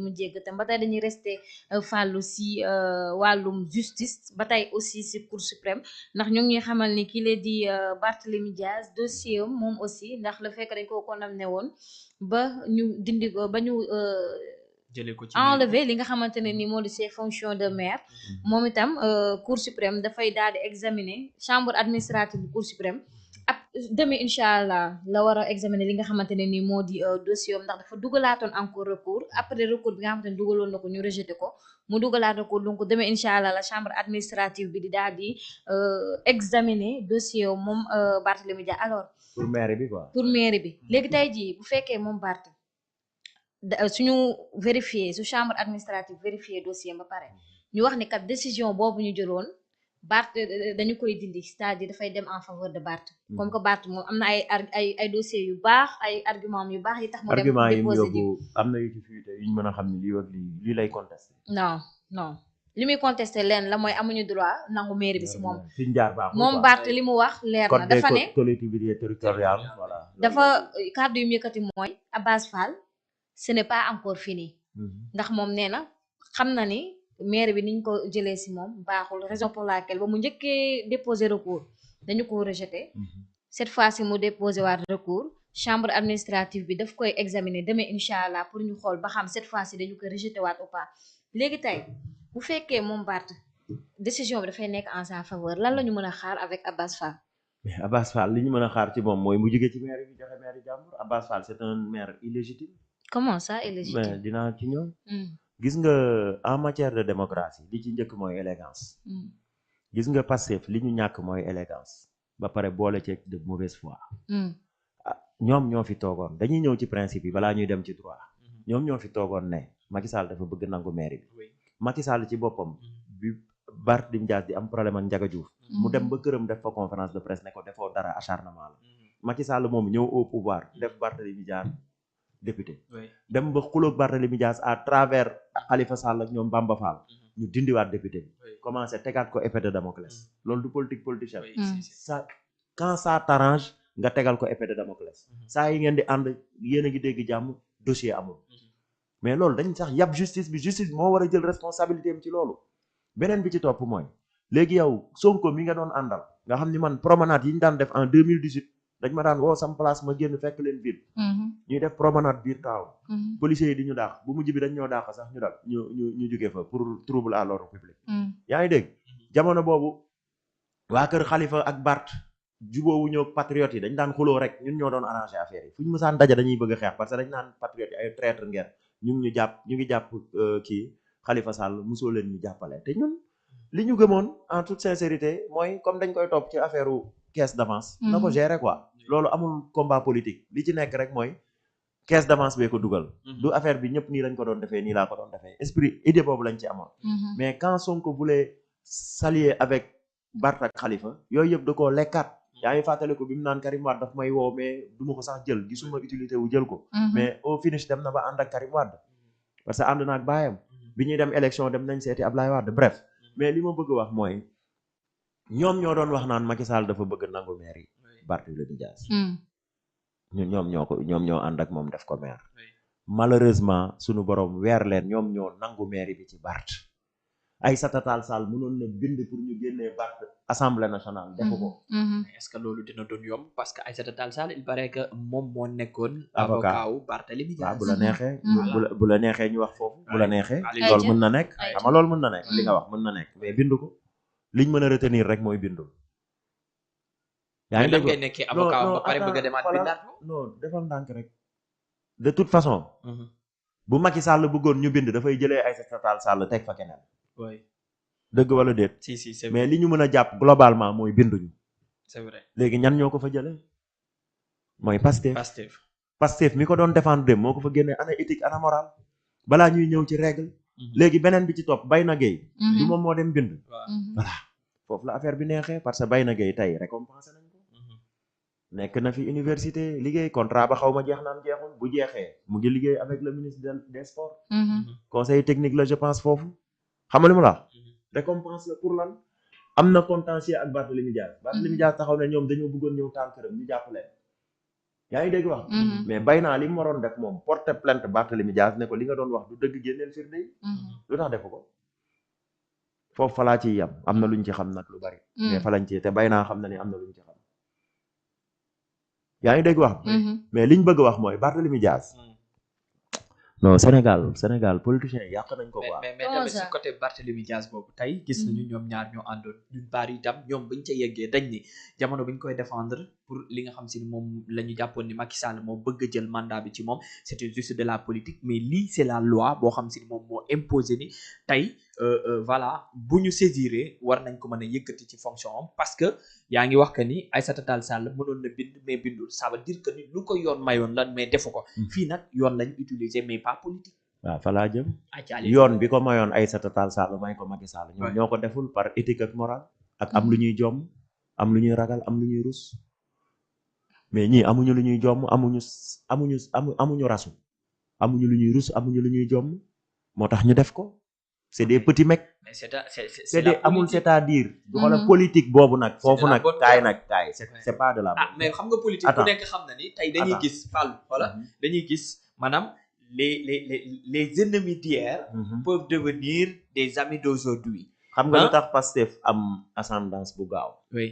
mu jégg tam ba tey dañuy rester fàllu si wàllum justice ba tey aussi si cour suprême ndax ñu ngi xamal ni kii la di Barthélémy Diaz dossier am moom aussi ndax le fait que dañ ko condamné woon ba ñu dindi ko ba ñu jëlee ko ci enlever li nga xamante ne ni moo di ses fonctions de maire moom itam cour suprême dafay daal di examiner chambre administrative bu cour suprême ab demain incha allah la war a examiner li nga xamante ne ni moo di dossier am ndax dafa dugalaatoon encore recours après recours bi nga xamante ne dugaloon na ko ñu rejeté ko mu dugalaat recours donc demain incha allah la chambre administrative bi di daal di examiner dossier am moom Barthélémy Dias alors pour maire bi quoi. pour mairie bi léegi tey jii bu fekkee moom Barth suñu vérifier su chambre administrative vérifier dossier ba pare ñu wax ni kat décision boobu ñu jëloon Barth dañu koy dindi c'est-à-dire dafay dem en faveur de Barth comme que Barth moom am na ay dossiers yu baax ay argument yu baax yi tax mu dem argument yi mu déposer ji yóbbu am na yu ci fuite yu ñu mën a xam ne lii ak lii lay contesté. non non li muy contesté leen la mooy amuñu droit nangu mairie bi si moom fi ñu jaar baaxul moom quoi. Barth li mu wax leer na code dafa ne des collectivités territoriales voilà. dafa kàddu yu mu yëkkati mooy Abass Fall ce n'est pas encore fini ndax moom nee na xam na ni maire bi niñ ko jëlee si moom baaxul raison pour laquelle ba mu njëkkee déposer recours dañu ko rejeté cette fois ci mu déposé waat recours chambre administrative bi daf koy examiner demain incha allah pour ñu xool ba xam cette fois ci dañu koy rejeté waat ou pas léegi tey bu fekkee moom Barth décision bi dafay nekk en sa faveur lan la ñu mën a xaar avec Abass Fall. mais Abass Fall li ñu mën a xaar ci moom mooy mu jóge ci maire bi joxe maire yi jàmbur Abass Fall c'est un maire illégitime. comment ça illégitime. mais dinaa ci ñëw. gis nga en matière de démocratie li ci njëkk mooy élégance. gis nga Pastef li ñu ñàkk mooy élégance ba pare boole ci de mauvaise foi. ñoom ñoo fi toogoon dañuy ñëw ci principe yi balaa ñuy dem ci droit. ñoom ñoo fi toogoon ne Macky Sall dafa bëgg nangu maire bi. Macky Sall ci boppam bi Barthélémy Dias di am problème ak Ndiaga Diouf mu dem ba këram def fa conférence de presse ne ko defoo dara acharnement la Macky Sall moom ñëw au pouvoir def Barthélémy Dias député dem ba xuloog Barthélémy Dias à travers Khalifa Sall ak ñoom Bamba Fall ñu dindiwaat député bi commencé tegaat ko épée de Damoclès loolu du politique politicien ça quand ça t'arrange nga tegal ko épée de Damoclès saa yi ngeen di ànd yéen a ngi dégg jàmm dossier amul mais loolu dañ sax yab justice bi justice moo war a jël responsabilité am ci loolu beneen bi ci topp mooy léegi yow Sonko mi nga doon àndal nga xam ni man promenade yi ñu daan def en 2018 dañ ma daan woo sam place ma génn fekk leen ville ñuy def promenade biir taaw policiers yi di ñu daax bu mujj bi dañ ñoo daax sax ñu dal ñu jógee fa pour trouble à l'ordre public yaa ngi dégg jamono boobu waa kër Khalifa ak Barth jubóowu ñoo patriotes yi dañ daan xuloo rek ñun ñoo doon arrangé affaire yi fu ñu mësaan daja dañuy bëgg a xeex parce que dañ naan patriotes yi ay traître ngeen ñu ngi jàpp kii Khalifa Sall mosoo leen ñu jàppale te ñun li ñu gëmoon en toute sincérité mooy comme dañ koy topp ci affaire caisse d'avance na ko gérer quoi loolu amul combat politique li ci nekk rek mooy caisse d'avance bee ko dugal du affaire bi ñëpp nii lañ ko doon defee nii laa ko doon defee esprit idée boobu lañ ci amoon mais quand Sonko voulait s'allier avec Barth ak Khalifa yooyu yëpp da koo lekkaat yaa ngi fàttali ko bi mu naan Karim Wade daf may woo mais du ma ko sax jël gisuma utilité wu jël ko mais au finish dem na ba ànd ak Karim Wade parce que ànd naag baayam bi ñuy dem élection dem nañ seeti Ablaye Wade bref mais li ma bëgg wax mooy ñoom ñoo doon wax naan Macky Sall dafa bëgg nangu maire yi Barthélémy Dias ñoom ñoo ànd ak moom def ko maire malheureusement sunu borom weer leen ñoom ñoo nangu maire bi ci Barth Aïssata Tall Sall mënoon na bind pour ñu génnee Barth assemblée nationale defu ko est-ce que loolu dina doon yomb parce que Aïssata Tall Sall il paraît que moom moo nekkoon avocat wu Barthélémy Dias waaw bu la neexee ñu wax foofu bu la neexee loolu mën na nekk xam nga loolu mën na nekk li nga wax mën na nekk mais bindu ko liñ mën a retenir rek mooy bindu yaa ngi dégg ngay nekkee avocat ba pare bëgg a demaat bindaat non defal ndànk rek de toute façon bu Macky Sall bëggoon ñu bind dafay jëlee Aïssata Tall Sall teg fa keneen dëgg wala déet si c'est mais li ñu mën a jàpp globalement mooy binduñu c'est vrai léegi ñan ñoo ko fa jëlee mooy Pastef Pastef mi ko doon défendre dem moo ko fa génnee ana éthique ana morale balaa ñuy ñëw ci règle léegi beneen bi ci topp Bayna Gueye du moom moo dem bind voilà foofu la affaire bi neexee parce que Bayna Gueye tey récompensé nañ ko nekk na fi université liggéey contrat ba xaw ma jeex naan jeexul bu jeexee mu ngi liggéey avec le ministre des sports conseil technique la je pense foofu xam nga li mu la récompense la pour lan am na contentieux ak Barthélémy Dias taxaw ne ñoom dañoo bëggoon ñëw taal këram ñu jàpp leen yaa ngi dégg wax mais bay naa li mu waroon def moom porter plainte Barthélémy Dias ne ko li nga doon wax du dëgg génneel firnde yi lu tax defu ko foofu falaa ciy yam am na luñ ci xam nag lu bari mais fa lañ ci te bay naa xam na ni am na luñ ci xam yaa ngi dégg wax mais liñ bëgg wax mooy Barthélémy Dias non Sénégal politiciens yi yàq nañ ko quoi. mais tamit si côté Barthélémy Dias boobu tey gis nañu ñoom ñaar ñoo àndoon d'une part itam ñoom bañ ca yeggee dañ ni jamono bi ñu koy défendre pour li nga xam si ni moom la ñu jàppoon ni Macky Sall moo bëgg a jël mandat bi ci moom c'était juste de la politique mais lii c'est la loi boo xam si ni moom moo imposé ni tey voilà bu ñu saisiré war nañ ko mën a yëkkati ci fonction am parce que yaa ngi wax que ni Aïssata Tall Sall mënoon na bind mais bindul ça veut dire que ni lu ko yoon mayoon la mais defu ko fii nag yoon lañ utiliser mais pas politique. waaw fa laa jëm yoon bi ko mayoon Aïssata Tall Sall may ko Macky Sall ñoom ñoo ko deful par éthique ak morale ak am lu ñuy jomm am lu ñuy ragal am lu ñuy rus mais ñii amuñu lu ñuy jomm amuñu rasu amuñu lu ñuy rus amuñu lu ñuy jomm moo tax ñu def ko c'est des petits mecs c'est des amul c'est-à-dire xoolal politique boobu nag foofu nag kaay c'est pas de la mais xam nga politique ku nekk xam na ni tey dañuy gis Fall voilà dañuy gis maanaam les ennemis d'hier peuvent devenir des amis d'aujourd'hui xam nga lu tax Pastef am ascendance bu gaaw oui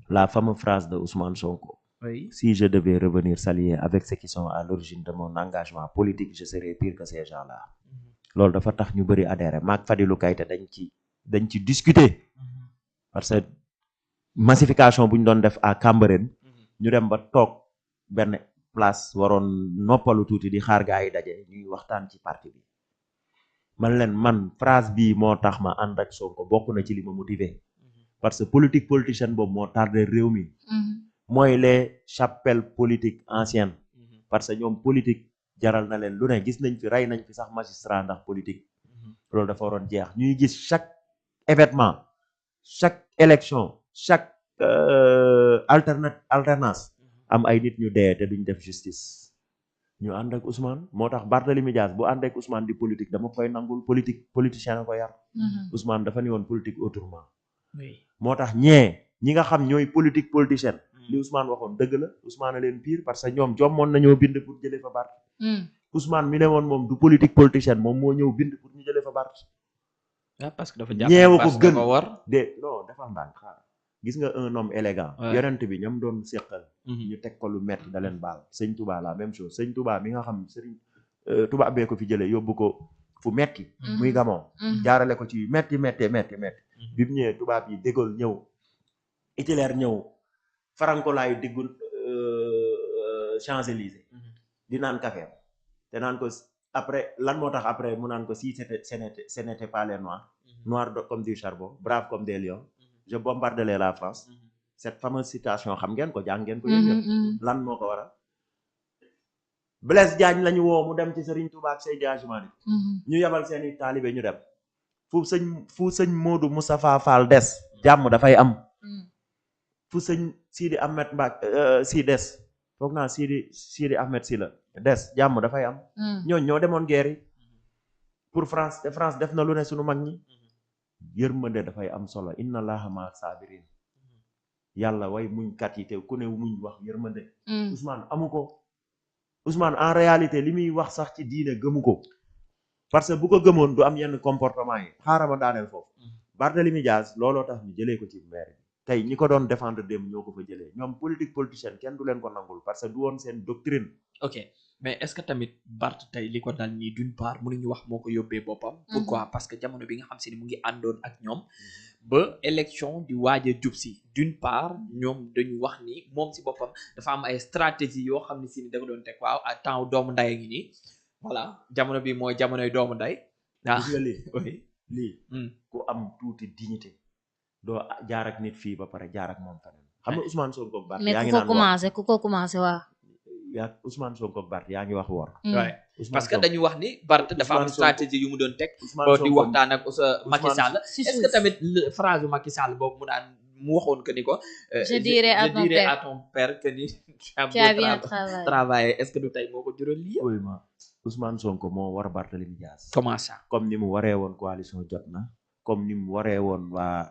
la fameuse phrase de Ousmane Sonko oui si je devais revenir s'allier avec ceux qui sont à l'origine de mon engagement politique je serais pire que ces gens-là loolu dafa tax ñu bëri adhéré maag Fadilou Keïta dañ ci discuter parce que massification bu ñu doon def à Cambérène ñu dem ba toog benn place waroon noppalu tuuti di xaar gaa yi daje ñuy waxtaan ci parti bi man phrase bii moo tax ma ànd ak Sonko bokk na ci li ma motivé parce que politicienne boobu moo tardé réew mi mooy les chapelles politiques anciennes parce que ñoom politique jaral na leen lu ne gis nañ fi rey nañ fi sax magistrat ndax politique loolu dafa waroon jeex ñuy gis chaque événement chaque élection chaque alternance am ay nit ñu dee te duñ def justice ñu ànd ak Ousmane moo tax Barthélémy Dias bu ànd ak Ousmane di politique dama koy nangul politicien a ko yar Ousmane dafa ni woon politique autrement moo tax ñi nga xam ñooy politicienne li Ousmane waxoon dëgg la Ousmane a leen pire parce que ñoom jommoon nañoo bind pour jëlee fa Bart Ousmane mi ne woon moom du politique politicienne moom moo ñëw bind pour ñu jëlee fa Bart parce que dafa jàpp ñeewa ko gën war de non dafa ndànk xaar gis nga un homme élégant yonent bi ñoom doon séqal ñu teg ko lu metti da leen baal sëñ Touba la même chose sëñ Touba mi nga xam sëriñ Touba bee ko fi jëlee yóbbu ko fu metti muy gamoo jaarale ko ci metti bi mu ñëwee tubaab yi De Gaulle ñëw Hitler ñëw farankolaayu diggul Champs-Élysées di naan café te naan ko après lan moo tax après mu naan ko si ce n'était pas les noirs comme du charbon braves comme des lions je bombarderai la France cette fameuse citation xam ngeen ko jàng ngeen ko yëpp lan moo ko waral Blaise Diagne lañu woo mu dem ci Serigne Touba ak Seydi Hadji Malick ñu yebal seeni taalibe ñu dem fu sëñ Modou Moustapha Fall des jàmm dafay am fu sëñ Sidi Ahmed Mbacke si des foog naa Sidi Ahmed si la des jàmm dafay am ñooñ ñoo demoon guerre yi pour France te France def na lu ne suñu mag ñi yërmande dafay am solo inna allaha ma sabirin yàlla way muñ kat yi te ku ne muñ wax yërmande Ousmane amu ko Ousmane en réalité li muy wax sax ci diine gëmu ko parce que bu ko gëmoon du am yenn comportement yi xaaral ma daaneel foofu Barthélémy Dias looloo tax ñu jëlee ko ci maire tey ñi ko doon défendre dem ñoo ko fa jëlee ñoom politique politicienne kenn du leen ko nangul parce que du woon seen doctrine ok mais est-ce que tamit Bart tey li ko dal nii d'une part mënuñu wax moo ko yóbbee boppam pourquoi parce que jamono bi nga xam si ni mu ngi àndoon ak ñoom ba élection di waaj a jub si d'une part ñoom dañu wax ni moom si boppam dafa am ay stratégie yoo xam ne si ni da ko doon teg waaw à temps doomu nday ngi nii voilà jamono bi mooy jamonoy doomu nday gis nga lii ku am tuuti dignité doo jaar ak nit fii ba pare jaar ak moom feneen xam nga Ousmane Sonko ak Bart yaa ngi naan ku ko commencé waaw yaa Ousmane Sonko ak Bart yaa ngi wax wor parce que dañu wax ni Bart dafa am stratégie yu mu doon teg di waxtaan ak Macky Sall est-ce que tamit phrase Macky Sall boobu mu daan mu waxoon que ni ko je dirais à ton père que ni tu as bien travaillé est-ce que du tey moo ko jural lii Ousmane Sonko moo war Barthélémy Dias comment ça comme ni mu waree woon coalition jot na comme ni mu waree woon waa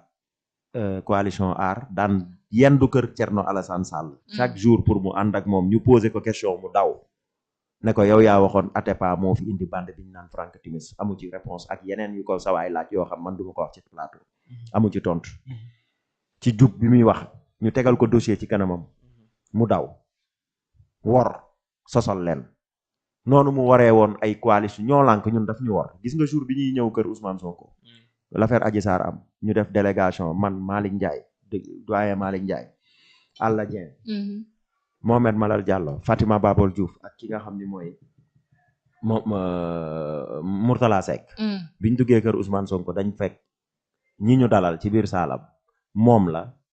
coalition Aar daan yendu kër Thierno Alassane Sall chaque jour pour mu ànd ak moom ñu posé ko question mu daw ne ko yow yaa waxoon Atepa moo fi indi bande bi ñu naan Frank Timis amu ci réponse ak yeneen yu ko sawaay laaj yoo xam man du ma ko wax ci plateau amu ci tontu ci jub bi muy wax ñu tegal ko dossier ci kanamam mu daw wor sosol leen noonu mu waree woon ay coalition ñoo lànk ñun daf ñu wor gis nga jour bi ñuy ñëw kër Ousmane Sonko l'affaire Adji Sarr am ñu def délégation man Malick Ndiaye doyen Malick Ndiaye Alla Dieng Mohamed Malal Diallo Fatima Babol Diouf ak ki nga xam ni mooy Mourtala Seck biñ duggee kër Ousmane Sonko dañ fekk ñi ñu dalal ci biir saalam moom la